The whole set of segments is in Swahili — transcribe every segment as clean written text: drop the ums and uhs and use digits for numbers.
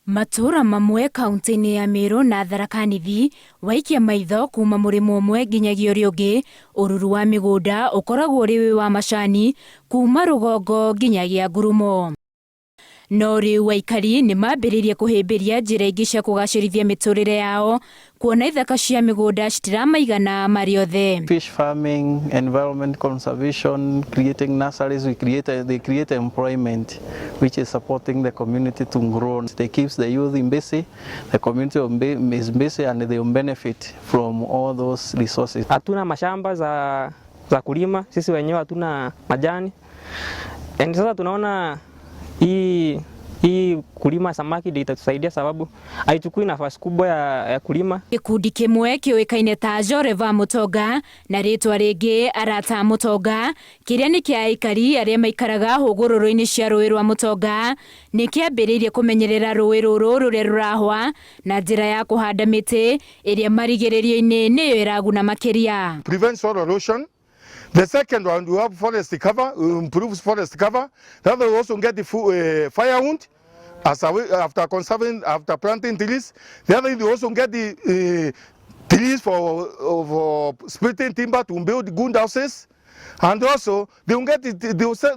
Matura mamwe kaunti-inĩ ya Meru na Tharaka Nithi waikia maitho kuma mũrĩmo ũmwe nginyagia ũrĩa ũngĩ, ũruru wa mĩgũnda ũkoragwo ũrĩ wa macani kuma rũgongo nginyagia ngurumo. No rĩu Aikari nĩ mambĩrĩirie kũhĩmbĩria njĩra ingĩ cia kũgacĩrithia mĩtũrĩre yao, kuona ithaka cia mĩgũnda citiramaigana marĩ othe. Fish farming, environment conservation, creating nurseries, they create employment which is supporting the community to grow. They keeps the youth busy, the community is busy and they benefit from all those resources. Hatuna mashamba za kulima, sisi wenyewe hatuna majani. Sasa tunaona hii kulima samaki ndio itatusaidia sababu haichukui nafasi kubwa ya kulima. Gikundi kimwe kĩoĩkaine ta Joreva Mutonga na rĩtwa rĩngĩ Arata Mutonga, kĩrĩa nĩ kĩa Aikari arĩa maikaraga hũgũrũrũ-inĩ cia rũĩ rwa Mutonga, nĩ kĩambĩrĩirie kũmenyerera rũĩ rũrũ rũrĩa rũrahwa na njĩra ya kũhanda mĩtĩ ĩrĩa marigĩrĩrio-inĩ nĩyo ĩraguna makĩria. Prevent soil erosion. The second one, we have forest cover, improves forest cover. That will also get the firewood after planting trees. The other, we also get the trees for splitting timber to build good houses. And also, they will sell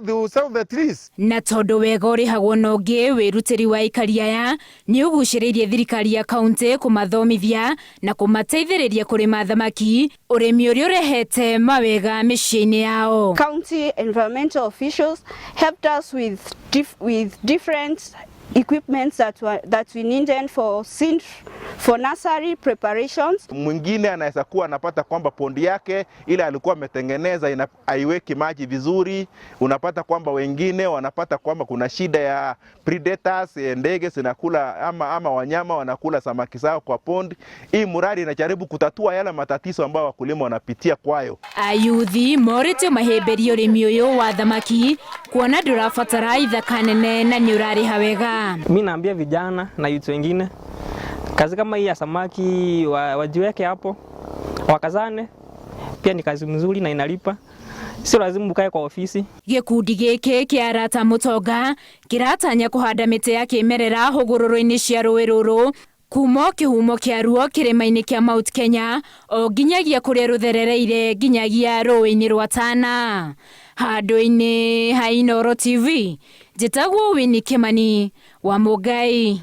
the trees. Na tondũ wega ũrĩhagwo na ũngĩ, wĩrutĩri wa Aikari aya nĩ ũgucĩrĩirie thirikari ya kaunti kũmathomithia na kũmateithĩrĩria kũrĩma thamaki, ũrĩmi ũrĩa ũrehete mawega mĩciĩ-inĩ yao. County environmental officials helped us with different equipments that we needed for nursery preparations. Mwingine anaweza kuwa anapata kwamba pondi yake ile alikuwa ametengeneza haiweki maji vizuri. Unapata kwamba wengine wanapata kwamba kuna shida ya predators, ndege zinakula ama wanyama wanakula samaki zao kwa pondi. Hii mradi inajaribu kutatua yale matatizo ambayo wakulima wanapitia kwayo. Ayuthi morĩtio mahĩmbĩrio ũrĩmi ũyũ wa thamaki, kuona ndũrabatara ithaka nene na nĩ ũrarĩha wega. Mimi naambia vijana na youth wengine, kazi kama hii ya samaki wajiweke hapo, wakazane, pia ni kazi mzuri na inalipa. Sio lazima ukae kwa ofisi. Gikundi gĩkĩ kĩa Arata Mutonga kĩratanya kũhanda mĩtĩ ya kĩmerera hũgũrũrũ-inĩ cia rũĩ rũrũ kuma kĩhumo kĩa ruo kĩrĩma-inĩ kĩa Mount Kenya o nginyagia kũrĩa rũtherereire nginyagia rũĩ-inĩ rwa Tana. Handũ-inĩ ha Inooro TV, njĩtagwo Winnie Kimani wa Mũngai.